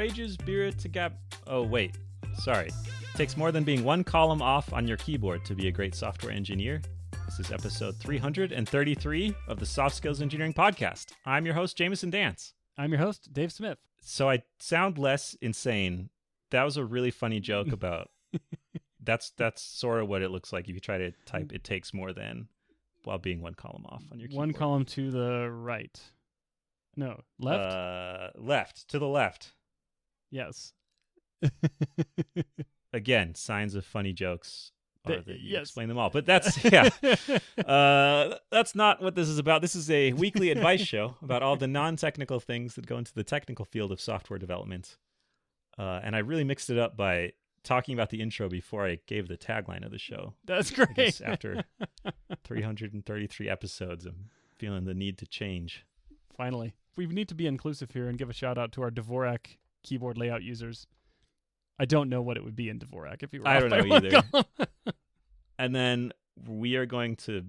wages, beer to gap. Oh, wait. Sorry. It takes more than being one column off on your keyboard to be a great software engineer. This is episode 333 of the Soft Skills Engineering Podcast. I'm your host, Jamison Dance. I'm your host, Dave Smith. So I sound less insane. That was a really funny joke about... That's sort of what it looks like if you try to type "it takes more than" while being one column off on your keyboard. One column to the right. No, left? Left. To the left. Yes. Again, signs of funny jokes are that you yes. explain them all. But that's, that's not what this is about. This is a weekly advice show about all the non-technical things that go into the technical field of software development. And I really mixed it up by talking about the intro before I gave the tagline of the show. That's great. After 333 episodes, I'm feeling the need to change. Finally. We need to be inclusive here and give a shout out to our Dvorak keyboard layout users. I don't know what it would be in Dvorak if you were I don't know either. Column. And then we are going to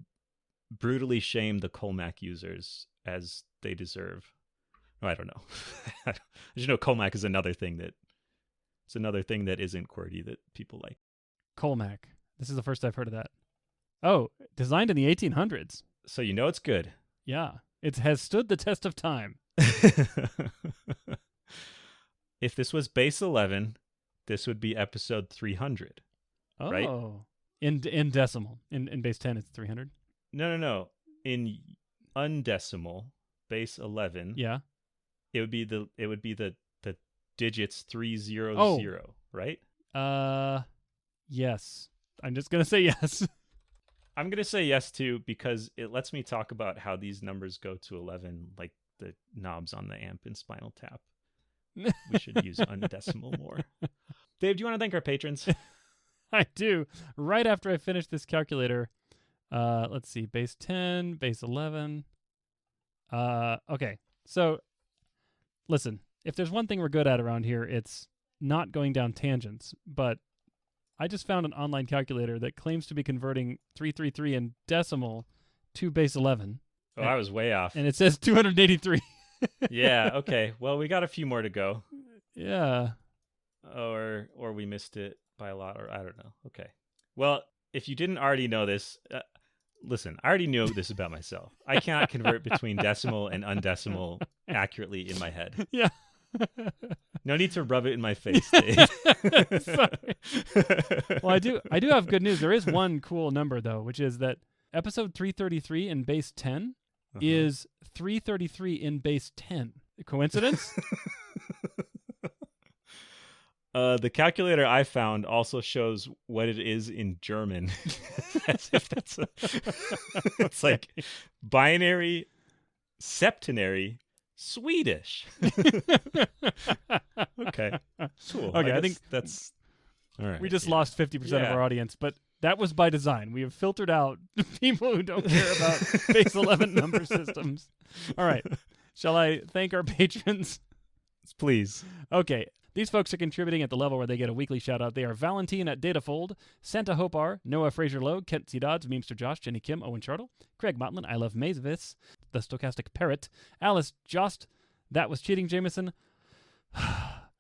brutally shame the Colmac users as they deserve. Oh, I don't know. As you know, Colmac is another thing that isn't QWERTY that people like. Colmac. This is the first I've heard of that. Oh, designed in the 1800s. So you know it's good. Yeah. It has stood the test of time. If this was base 11, this would be episode 300. Oh. Right? In decimal. In base 10 it's 300. No. In undecimal, base 11. Yeah. It would be the digits 300, right? Yes. I'm just going to say yes. I'm going to say yes too because it lets me talk about how these numbers go to 11 like the knobs on the amp in Spinal Tap. We should use undecimal more. Dave, do you want to thank our patrons? I do. Right after I finish this calculator, let's see, base 10, base 11. Okay. So listen, if there's one thing we're good at around here, it's not going down tangents. But I just found an online calculator that claims to be converting 333 in decimal to base 11. Oh, I was way off. And it says 283. Yeah, okay. Well, we got a few more to go. Yeah. Or we missed it by a lot, or I don't know. Okay. Well, if you didn't already know this, listen, I already knew this about myself. I cannot convert between decimal and undecimal accurately in my head. Yeah. No need to rub it in my face, Dave. Sorry. Well, I do have good news. There is one cool number, though, which is that episode 333 in base 10 is 333 in base 10. Coincidence? The calculator I found also shows what it is in German. As if that's it's like binary, septenary, Swedish. Okay. Cool. Okay, I think that's all right. We just lost 50% of our audience, but that was by design. We have filtered out people who don't care about base 11 number systems. All right. Shall I thank our patrons? Please. Okay. These folks are contributing at the level where they get a weekly shout-out. They are Valentine at Datafold, Santa Hopar, Noah Fraser-Lowe, Kent C. Dodds, Memester Josh, Jenny Kim, Owen Chartle, Craig Motlin, I Love Mazevis, The Stochastic Parrot, Alice Jost, That Was Cheating Jamison,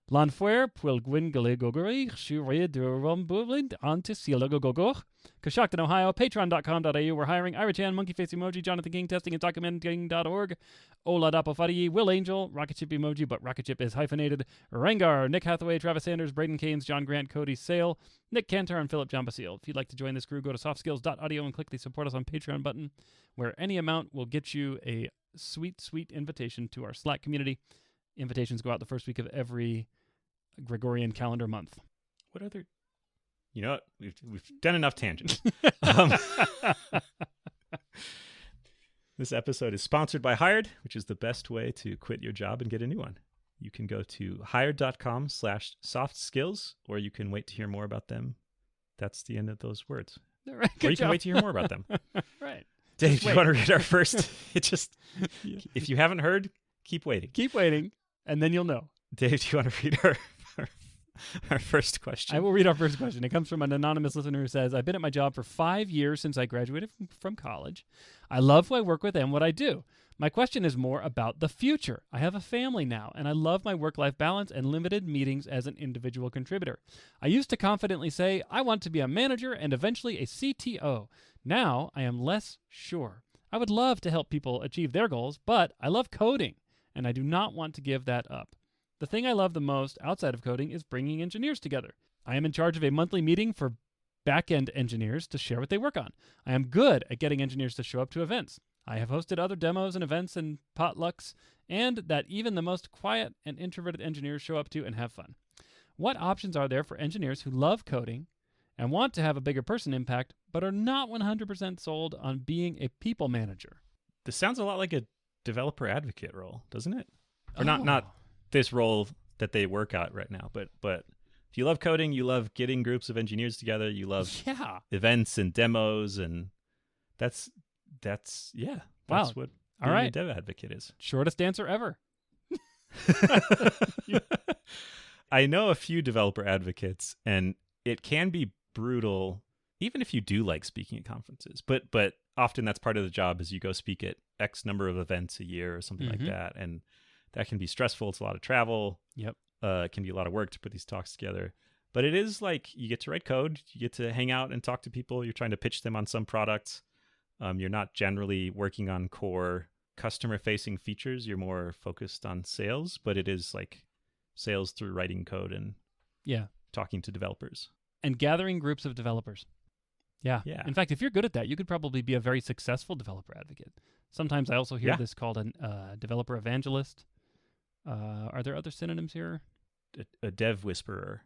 Lanfuer, Pwilgwin Galegogori, Shuria Durumbulind, Antisilagogogor, Coshocton, Ohio, Patreon.com.au, we're hiring Irachan, Monkeyface Emoji, Jonathan King, Testing and Documenting.org, Ola Dapofadi, Will Angel, Rocket Ship Emoji, but Rocket Ship is hyphenated, Rengar, Nick Hathaway, Travis Sanders, Braden Keynes, John Grant, Cody Sale, Nick Cantor, and Philip John Basile. If you'd like to join this crew, go to softskills.audio and click the Support Us on Patreon button, where any amount will get you a sweet, sweet invitation to our Slack community. Invitations go out the first week of every Gregorian calendar month. What other... You know what? We've done enough tangents. This episode is sponsored by Hired, which is the best way to quit your job and get a new one. You can go to hired.com/softskills, or you can wait to hear more about them. That's the end of those words. Right, or you can wait to hear more about them. Right. Dave, do you want to read our first? If you haven't heard, keep waiting. Keep waiting, and then you'll know. Dave, do you want to read our first question? I will read our first question. It comes from an anonymous listener who says, I've been at my job for 5 years since I graduated from college. I love who I work with and what I do. My question is more about the future. I have a family now, and I love my work-life balance and limited meetings as an individual contributor. I used to confidently say, I want to be a manager and eventually a CTO. Now I am less sure. I would love to help people achieve their goals, but I love coding, and I do not want to give that up. The thing I love the most outside of coding is bringing engineers together. I am in charge of a monthly meeting for back-end engineers to share what they work on. I am good at getting engineers to show up to events. I have hosted other demos and events and potlucks, and that even the most quiet and introverted engineers show up to and have fun. What options are there for engineers who love coding and want to have a bigger person impact, but are not 100% sold on being a people manager? This sounds a lot like a developer advocate role, doesn't it? Or not this role that they work at right now, but if you love coding, you love getting groups of engineers together, you love events and demos, and that's wow. what All being right. a dev advocate is. Shortest answer ever. I know a few developer advocates, and it can be brutal, even if you do like speaking at conferences. But often that's part of the job, is you go speak at X number of events a year or something like that, and that can be stressful. It's a lot of travel. Yep. It can be a lot of work to put these talks together. But it is like you get to write code, you get to hang out and talk to people. You're trying to pitch them on some product. You're not generally working on core customer-facing features. You're more focused on sales, but it is like sales through writing code and talking to developers. And gathering groups of developers. Yeah. In fact, if you're good at that, you could probably be a very successful developer advocate. Sometimes I also hear this called a developer evangelist. Are there other synonyms here? A dev whisperer.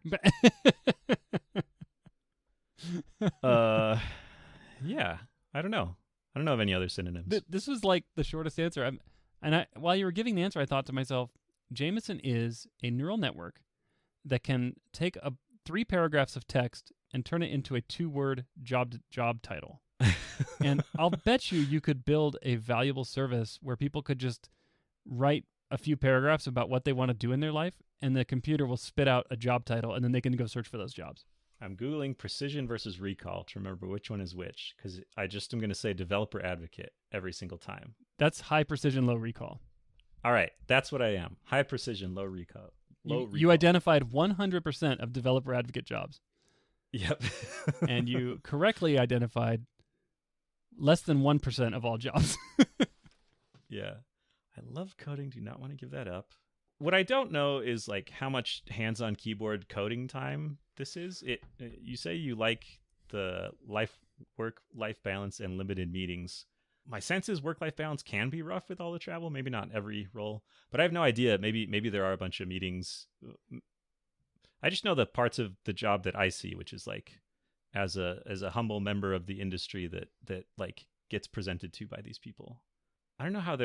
Yeah. I don't know of any other synonyms. This was like the shortest answer. While you were giving the answer, I thought to myself, Jamison is a neural network that can take 3 paragraphs of text and turn it into a 2-word job title. And I'll bet you could build a valuable service where people could just write a few paragraphs about what they want to do in their life, and the computer will spit out a job title, and then they can go search for those jobs. I'm Googling precision versus recall to remember which one is which, because I just am going to say developer advocate every single time. That's high precision, low recall. All right. That's what I am. High precision, low recall. You identified 100% of developer advocate jobs. Yep. And you correctly identified less than 1% of all jobs. Yeah. I love coding. Do not want to give that up. What I don't know is like how much hands-on keyboard coding time this is. You say you like the work-life balance and limited meetings. My sense is work-life balance can be rough with all the travel. Maybe not every role, but I have no idea. Maybe there are a bunch of meetings. I just know the parts of the job that I see, which is like as a humble member of the industry that like gets presented to by these people. I don't know how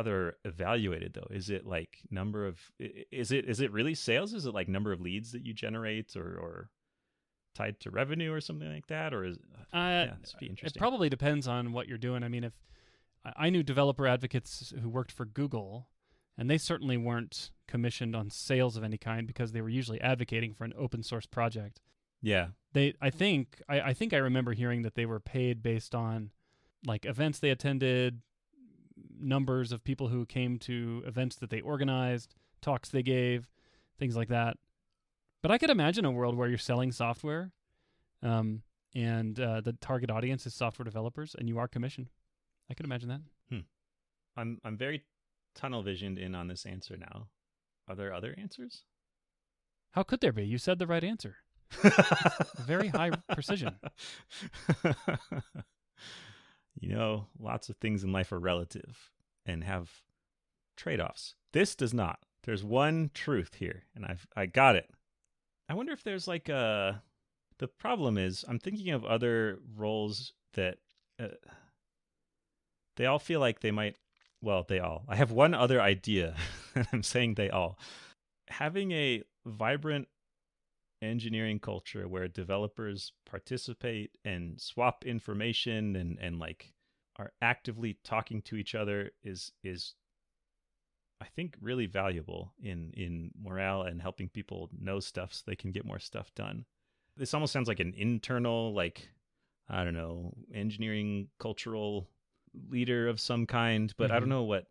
they're evaluated though. Is it like number of is it really sales? Is it like number of leads that you generate or tied to revenue or something like that? Or is this would be interesting. It probably depends on what you're doing. I mean, if I knew developer advocates who worked for Google, and they certainly weren't commissioned on sales of any kind because they were usually advocating for an open source project. Yeah. I think I remember hearing that they were paid based on like events they attended, numbers of people who came to events that they organized, talks they gave, things like that. But I could imagine a world where you're selling software, and the target audience is software developers, and you are commissioned. I could imagine that. I'm very tunnel visioned in on this answer now. Are there other answers? How could there be? You said the right answer. Very high precision. You know, lots of things in life are relative and have trade-offs. This does not. There's one truth here, and I got it. I wonder if there's like the problem is I'm thinking of other roles that they all feel like they might, well, they all. I have one other idea, and I'm saying they all. Having a vibrant engineering culture where developers participate and swap information and like are actively talking to each other is I think really valuable in morale and helping people know stuff so they can get more stuff done. This almost sounds like an internal, like, I don't know, engineering cultural leader of some kind, but I don't know what.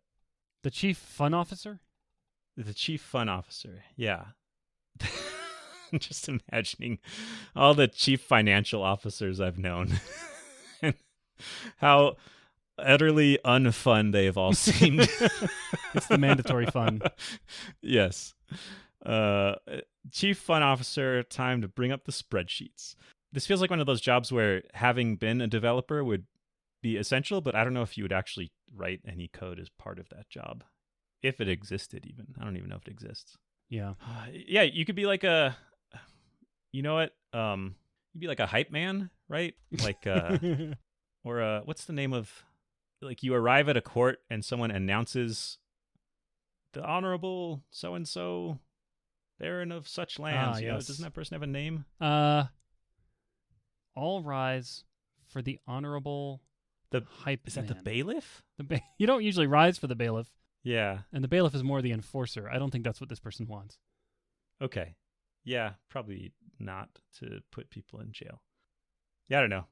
The chief fun officer? The chief fun officer. Yeah. I'm just imagining all the chief financial officers I've known and how utterly unfun they've all seemed. It's the mandatory fun. Yes. Chief fun officer, time to bring up the spreadsheets. This feels like one of those jobs where having been a developer would be essential, but I don't know if you would actually write any code as part of that job. If it existed, even. I don't even know if it exists. Yeah. Yeah, you could be like a, you know what? You'd be like a hype man, right? Like, or what's the name of, like you arrive at a court and someone announces the Honorable so-and-so Baron of such lands. Yes. Doesn't that person have a name? All rise for the Honorable Hype Is that Man. the bailiff? You don't usually rise for the bailiff. Yeah. And the bailiff is more the enforcer. I don't think that's what this person wants. Okay. Yeah, probably not to put people in jail. Yeah, I don't know.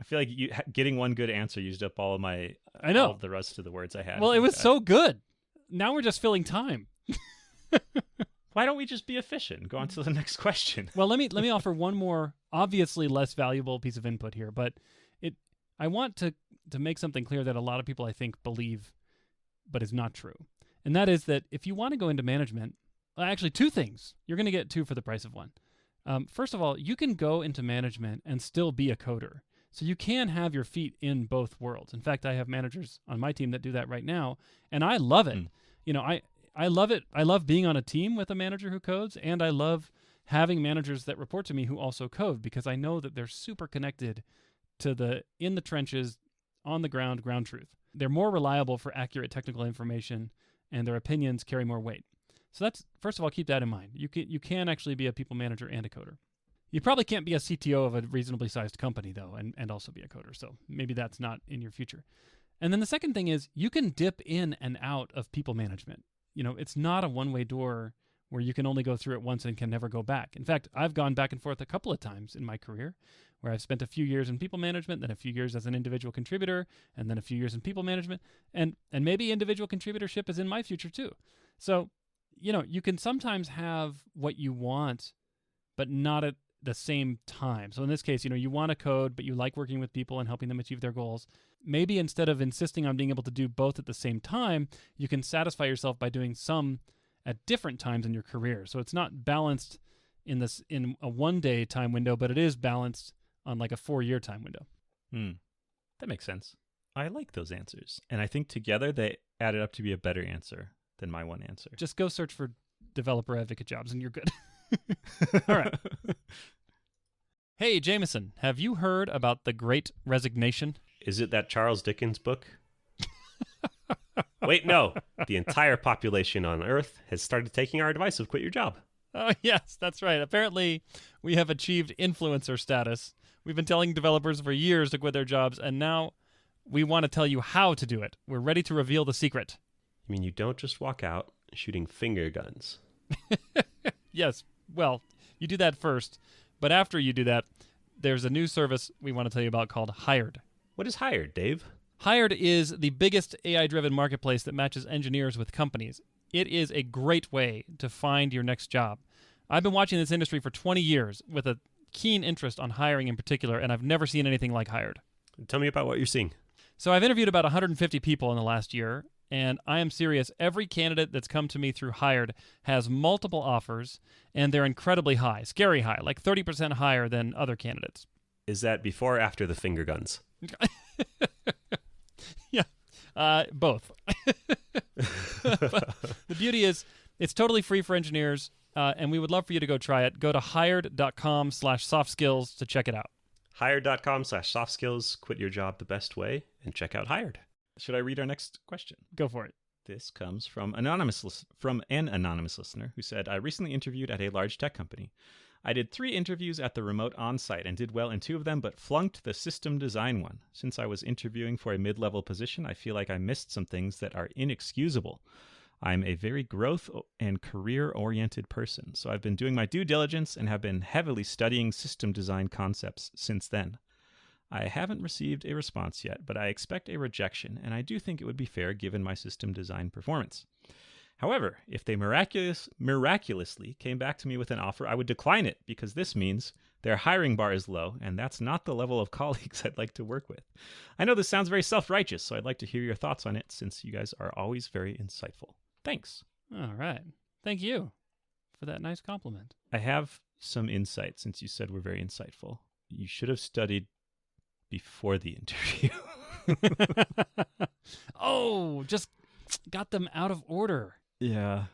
I feel like getting one good answer used up all of my. I know. All of the rest of the words I had. Well, it was so good. Now we're just filling time. Why don't we just be efficient? Go on to the next question. Well, let me offer one more obviously less valuable piece of input here, but I want to make something clear that a lot of people I think believe but is not true. And that is that if you want to go into management, actually two things. You're going to get two for the price of one. First of all, you can go into management and still be a coder. So you can have your feet in both worlds. In fact, I have managers on my team that do that right now, and I love it. You know, I love it. I love being on a team with a manager who codes, and I love having managers that report to me who also code because I know that they're super connected to the in the trenches, on the ground truth. They're more reliable for accurate technical information, and their opinions carry more weight. So that's, first of all, keep that in mind. You can actually be a people manager and a coder. You probably can't be a CTO of a reasonably sized company, though, and also be a coder. So maybe that's not in your future. And then the second thing is you can dip in and out of people management. You know, it's not a one-way door where you can only go through it once and can never go back. In fact, I've gone back and forth a couple of times in my career where I've spent a few years in people management, then a few years as an individual contributor, and then a few years in people management. And maybe individual contributorship is in my future too. So, you know, you can sometimes have what you want, but not at the same time. So in this case, you know, you want to code, but you like working with people and helping them achieve their goals. Maybe instead of insisting on being able to do both at the same time, you can satisfy yourself by doing some at different times in your career. So it's not balanced in a 1 day time window, but it is balanced on like a 4-year time window. That makes sense. I like those answers. And I think together they added up to be a better answer than my one answer. Just go search for developer advocate jobs and you're good. All right. Hey, Jamison, have you heard about The Great Resignation? Is it that Charles Dickens book? Wait, no. The entire population on Earth has started taking our advice of quit your job. Oh, yes, that's right. Apparently, we have achieved influencer status. We've been telling developers for years to quit their jobs, and now we want to tell you how to do it. We're ready to reveal the secret. You mean you don't just walk out shooting finger guns? Yes, well, you do that first, but after you do that, there's a new service we want to tell you about called Hired. What is Hired, Dave? Hired is the biggest AI-driven marketplace that matches engineers with companies. It is a great way to find your next job. I've been watching this industry for 20 years with a keen interest on hiring in particular, and I've never seen anything like Hired. Tell me about what you're seeing. So I've interviewed about 150 people in the last year, and I am serious. Every candidate that's come to me through Hired has multiple offers, and they're incredibly high, scary high, like 30% higher than other candidates. Is that before or after the finger guns? Yeah, both. But the beauty is it's totally free for engineers, and we would love for you to go try it. Go to hired.com/softskills to check it out. Hired.com/softskills. Quit your job the best way and check out Hired. Should I read our next question? Go for it. This comes from an anonymous listener who said, I recently interviewed at a large tech company. I did 3 interviews at the remote on-site and did well in 2 of them, but flunked the system design one. Since I was interviewing for a mid-level position, I feel like I missed some things that are inexcusable. I'm a very growth and career-oriented person, so I've been doing my due diligence and have been heavily studying system design concepts since then. I haven't received a response yet, but I expect a rejection, and I do think it would be fair given my system design performance. However, if they miraculously came back to me with an offer, I would decline it because this means their hiring bar is low, and that's not the level of colleagues I'd like to work with. I know this sounds very self-righteous, so I'd like to hear your thoughts on it since you guys are always very insightful. Thanks. All right. Thank you for that nice compliment. I have some insight since you said we're very insightful. You should have studied before the interview. Oh, just got them out of order. Yeah.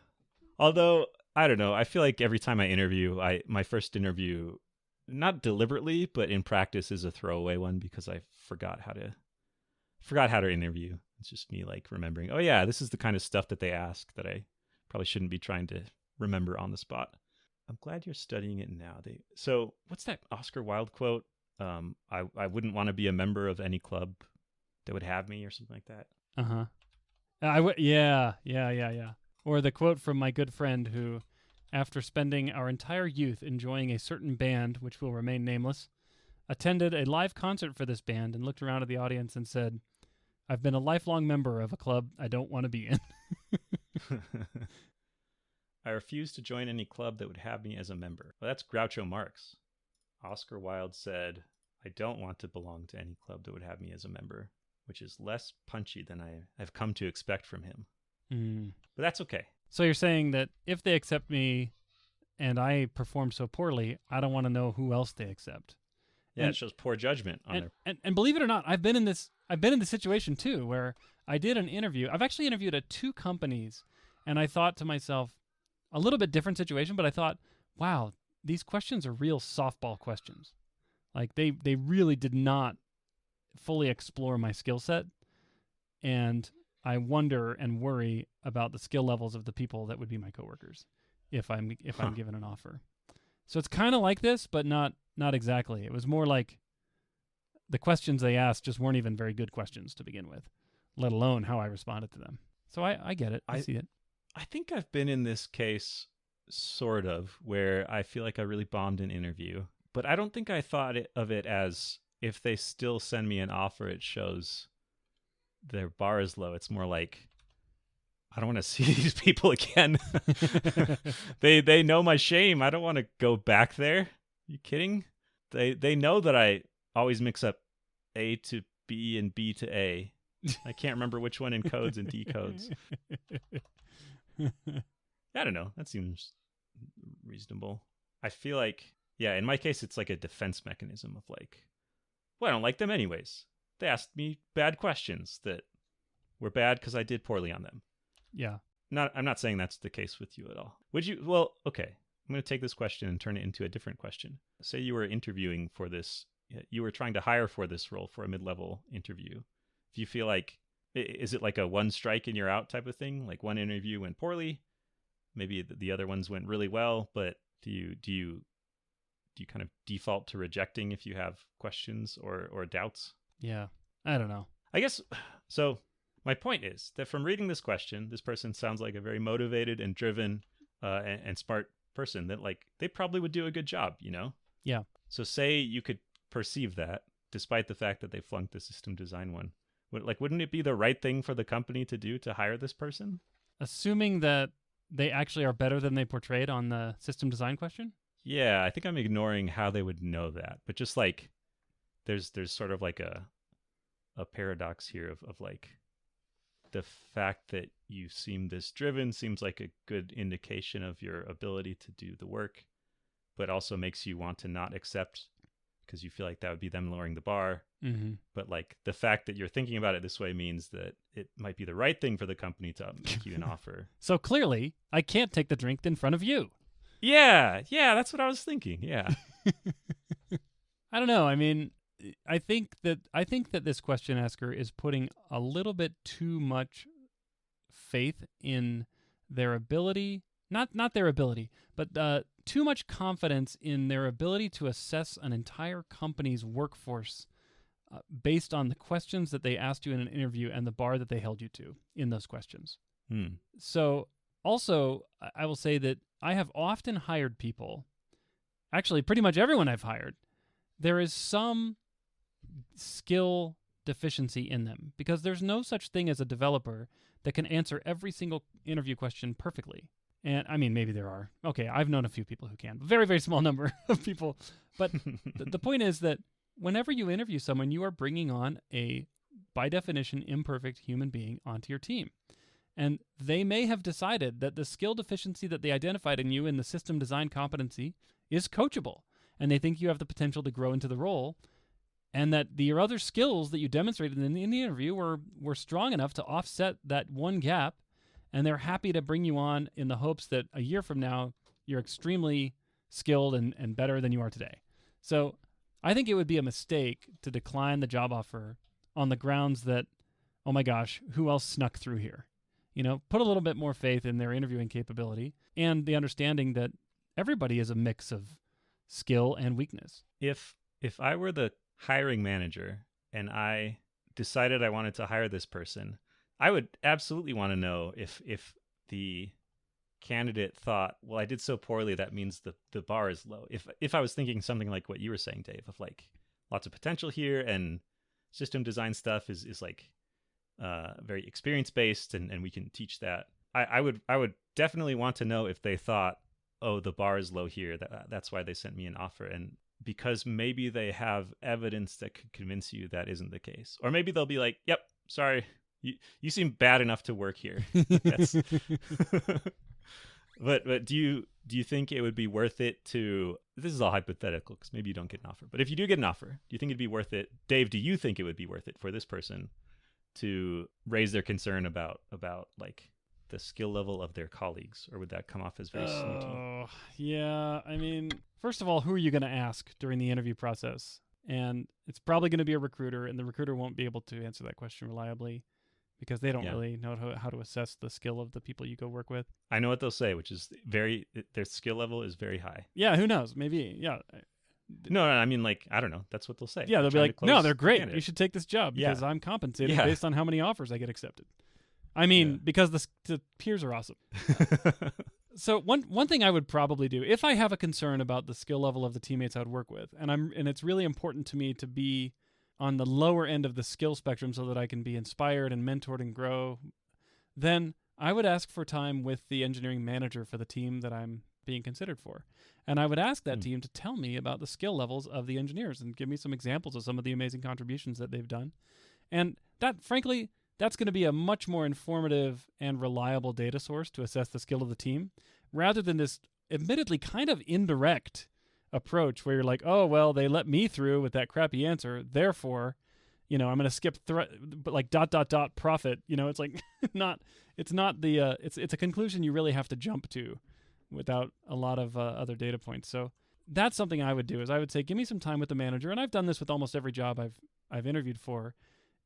Although, I don't know. I feel like every time I interview, my first interview, not deliberately, but in practice is a throwaway one because I forgot how to interview. It's just me like remembering, oh yeah, this is the kind of stuff that they ask that I probably shouldn't be trying to remember on the spot. I'm glad you're studying it now. So what's that Oscar Wilde quote? I wouldn't want to be a member of any club that would have me or something like that. Yeah. Or the quote from my good friend who, after spending our entire youth enjoying a certain band, which will remain nameless, attended a live concert for this band and looked around at the audience and said, "I've been a lifelong member of a club I don't want to be in." I refuse to join any club that would have me as a member. Well, that's Groucho Marx. Oscar Wilde said, I don't want to belong to any club that would have me as a member, which is less punchy than I've come to expect from him. But that's okay. So you're saying that if they accept me and I perform so poorly, I don't want to know who else they accept. Yeah, it shows poor judgment on their... And believe it or not, I've been in this situation too, where I did an interview. I've actually interviewed at 2 companies, and I thought to myself, a little bit different situation, but I thought, wow, these questions are real softball questions. Like they really did not fully explore my skill set, and I wonder and worry about the skill levels of the people that would be my coworkers if I'm given an offer. So it's kind of like this, but not exactly. It was more like the questions they asked just weren't even very good questions to begin with, let alone how I responded to them. So I get it. I see it. I think I've been in this case, sort of, where I feel like I really bombed an interview. But I don't think I thought of it as if they still send me an offer, it shows their bar is low. It's more like, I don't want to see these people again. They know my shame. I don't want to go back there. Are you kidding? They know that I always mix up A to B and B to A. I can't remember which one encodes and decodes. I don't know. That seems reasonable. I feel like, yeah, in my case, it's like a defense mechanism of like, well, I don't like them anyways. They asked me bad questions that were bad because I did poorly on them. Yeah. I'm not saying that's the case with you at all. Would you? Well, okay. I'm going to take this question and turn it into a different question. Say you were interviewing for this, you were trying to hire for this role for a mid-level interview. If you feel like, is it like a one strike and you're out type of thing? Like one interview went poorly, maybe the other ones went really well, but do you kind of default to rejecting if you have questions or doubts? Yeah, I don't know. I guess, so my point is that from reading this question, this person sounds like a very motivated and driven and smart person that like they probably would do a good job, you know? Yeah. So say you could perceive that despite the fact that they flunked the system design one. Wouldn't it be the right thing for the company to do to hire this person? Assuming that they actually are better than they portrayed on the system design question? Yeah, I think I'm ignoring how they would know that. But just like there's sort of like a paradox here of like the fact that you seem this driven seems like a good indication of your ability to do the work, but also makes you want to not accept because you feel like that would be them lowering the bar. Mm-hmm. But like the fact that you're thinking about it this way means that it might be the right thing for the company to make you an offer. So clearly, I can't take the drink in front of you. Yeah, that's what I was thinking. Yeah. I don't know. I mean, I think that this question asker is putting a little bit too much faith in their ability, not their ability, but too much confidence in their ability to assess an entire company's workforce based on the questions that they asked you in an interview and the bar that they held you to in those questions. So also, I will say that I have often hired people, actually pretty much everyone I've hired, there is some skill deficiency in them, because there's no such thing as a developer that can answer every single interview question perfectly. And I mean, maybe there are. Okay, I've known a few people who can. Very, very small number of people. But the point is that whenever you interview someone, you are bringing on a, by definition, imperfect human being onto your team. And they may have decided that the skill deficiency that they identified in you in the system design competency is coachable. And they think you have the potential to grow into the role. And that your other skills that you demonstrated in the interview were strong enough to offset that one gap. And they're happy to bring you on in the hopes that a year from now, you're extremely skilled and better than you are today. So I think it would be a mistake to decline the job offer on the grounds that, oh my gosh, who else snuck through here? You know, put a little bit more faith in their interviewing capability and the understanding that everybody is a mix of skill and weakness. If I were the hiring manager and I decided I wanted to hire this person, I would absolutely want to know if the candidate thought, well, I did so poorly, that means the bar is low. If I was thinking something like what you were saying, Dave, of like lots of potential here and system design stuff is like very experience based and we can teach that. I would definitely want to know if they thought, oh, the bar is low here, that's why they sent me an offer, and because maybe they have evidence that could convince you that isn't the case. Or maybe they'll be like, yep, sorry, you seem bad enough to work here. But do you think it would be worth it to, this is all hypothetical because maybe you don't get an offer, but if you do get an offer, do you think it'd be worth it? Dave, do you think it would be worth it for this person to raise their concern about like the skill level of their colleagues, or would that come off as very snooty? Oh, yeah. I mean, first of all, who are you going to ask during the interview process? And it's probably going to be a recruiter, and the recruiter won't be able to answer that question reliably because they don't really know how to assess the skill of the people you go work with. I know what they'll say, which is their skill level is very high. Yeah, who knows? Maybe, yeah. No, I mean, like, I don't know. That's what they'll say. Yeah, they'll be like, no, they're great. You should take this job because Yeah. I'm compensated Yeah. based on how many offers I get accepted. I mean, because the peers are awesome. So one thing I would probably do, if I have a concern about the skill level of the teammates I would work with, and it's really important to me to be on the lower end of the skill spectrum so that I can be inspired and mentored and grow, then I would ask for time with the engineering manager for the team that I'm being considered for. And I would ask that team to tell me about the skill levels of the engineers and give me some examples of some of the amazing contributions that they've done. And that, frankly, that's going to be a much more informative and reliable data source to assess the skill of the team, rather than this admittedly kind of indirect approach where you're like, oh, well, they let me through with that crappy answer, therefore, I'm going to skip but like ... profit. It's like it's a conclusion you really have to jump to without a lot of other data points. So that's something I would do, is I would say, give me some time with the manager. And I've done this with almost every job I've interviewed for,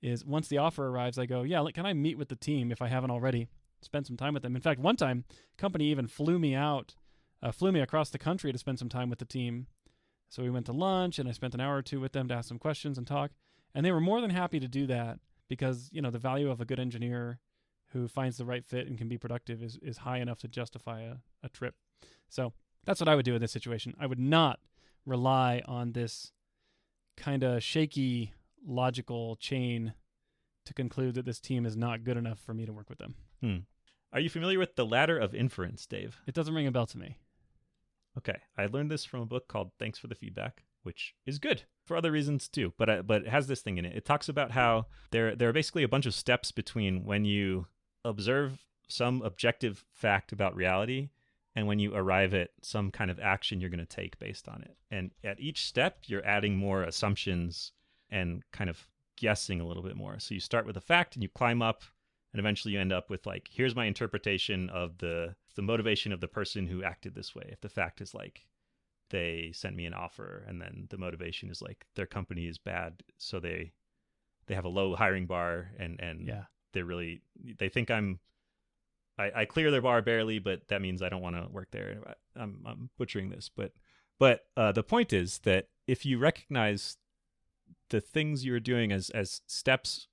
is once the offer arrives, I go, yeah, can I meet with the team if I haven't already? Spend some time with them. In fact, one time, company even flew me across the country to spend some time with the team. So we went to lunch, and I spent an hour or two with them to ask some questions and talk. And they were more than happy to do that because, the value of a good engineer who finds the right fit and can be productive is high enough to justify a trip. So that's what I would do in this situation. I would not rely on this kind of shaky logical chain to conclude that this team is not good enough for me to work with them. Are you familiar with the ladder of inference, Dave? It doesn't ring a bell to me. Okay, I learned this from a book called Thanks for the Feedback, which is good for other reasons too, but it has this thing in it. It talks about how there are basically a bunch of steps between when you observe some objective fact about reality and when you arrive at some kind of action you're going to take based on it. And at each step, you're adding more assumptions and kind of guessing a little bit more. So you start with a fact and you climb up, and eventually you end up with like, here's my interpretation of the motivation of the person who acted this way. If the fact is like, they sent me an offer, and then the motivation is like, their company is bad, so they have a low hiring bar, and they think I clear their bar barely, but that means I don't want to work there. I'm butchering this, but the point is that if you recognize the things you're doing as steps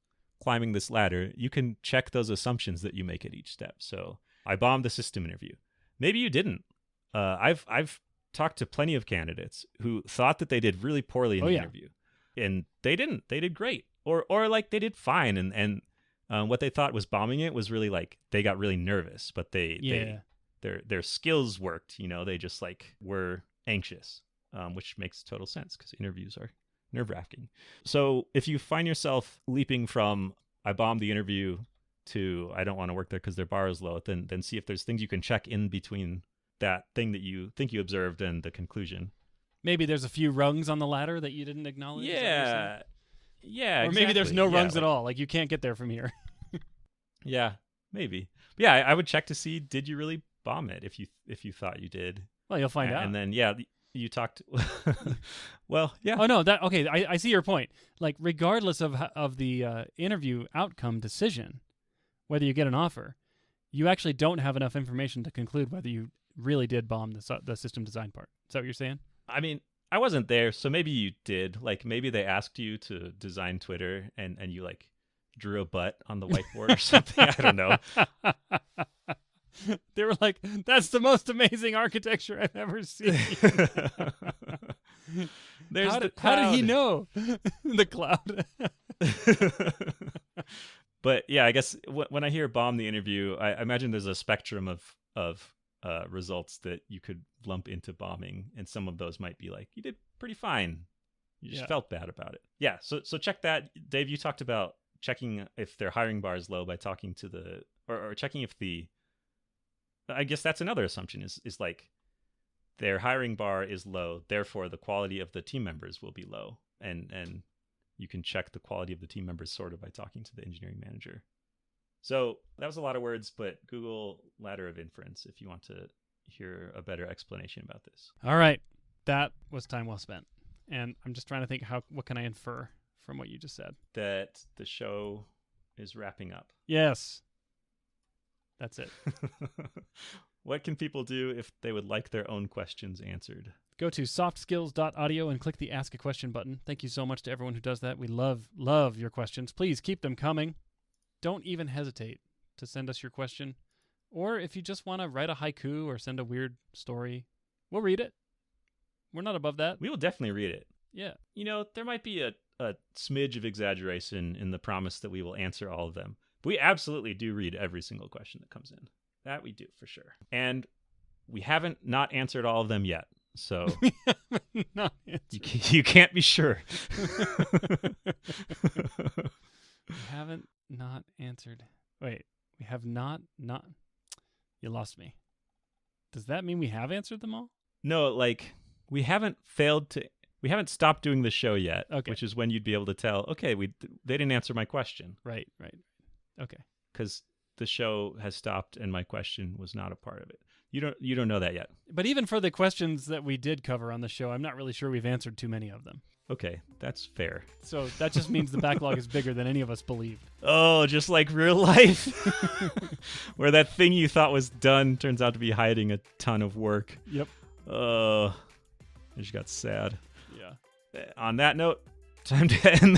climbing this ladder, you can check those assumptions that you make at each step. So I bombed the system interview. Maybe you didn't. I've talked to plenty of candidates who thought that they did really poorly in the interview. and they didn't. They did great, or like they did fine, and what they thought was bombing it was really like they got really nervous, but their skills worked. They just like were anxious, which makes total sense because interviews are nerve-wracking. So if you find yourself leaping from I bombed the interview to I don't want to work there because their bar is low, then see if there's things you can check in between that thing that you think you observed and the conclusion. Maybe there's a few rungs on the ladder that you didn't acknowledge. Yeah, or maybe there's no rungs at all. Like you can't get there from here. Yeah, maybe. Yeah, I would check to see, did you really bomb it? If you thought you did. Well, you'll find out. And then you talked. Well, yeah. Oh no, that okay. I see your point. Like regardless of the interview outcome decision, whether you get an offer, you actually don't have enough information to conclude whether you really did bomb the system design part. Is that what you're saying? I mean, I wasn't there, so maybe you did. Like maybe they asked you to design Twitter, and you like drew a butt on the whiteboard or something. I don't know. They were like, "That's the most amazing architecture I've ever seen." How did he know? The cloud. But yeah, I guess when I hear bomb the interview, I imagine there's a spectrum of results that you could lump into bombing, and some of those might be like you did pretty fine, you just felt bad about it. Yeah, so check that. Dave, you talked about checking if their hiring bar is low by talking to the or checking if the. I guess that's another assumption is like their hiring bar is low, therefore the quality of the team members will be low, and you can check the quality of the team members sort of by talking to the engineering manager. So that was a lot of words, but Google ladder of inference if you want to hear a better explanation about this. All right, that was time well spent, and I'm just trying to think what can I infer from what you just said. That the show is wrapping up. Yes. That's it. What can people do if they would like their own questions answered? Go to softskills.audio and click the Ask a Question button. Thank you so much to everyone who does that. We love your questions. Please keep them coming. Don't even hesitate to send us your question. Or if you just want to write a haiku or send a weird story, we'll read it. We're not above that. We will definitely read it. Yeah. There might be a smidge of exaggeration in the promise that we will answer all of them. We absolutely do read every single question that comes in. That we do, for sure. And we haven't not answered all of them yet. So you can't be sure. We haven't not answered. Wait, we have not. You lost me. Does that mean we have answered them all? No, like we haven't stopped doing the show yet, okay. Which is when you'd be able to tell, okay, they didn't answer my question. Right. Okay. Because the show has stopped and my question was not a part of it. You don't know that yet. But even for the questions that we did cover on the show, I'm not really sure we've answered too many of them. Okay, that's fair. So that just means the backlog is bigger than any of us believed. Oh, just like real life. Where that thing you thought was done turns out to be hiding a ton of work. Yep. I just got sad. Yeah. On that note, time to end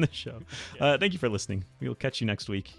the show. Yeah. Thank you for listening. We will catch you next week.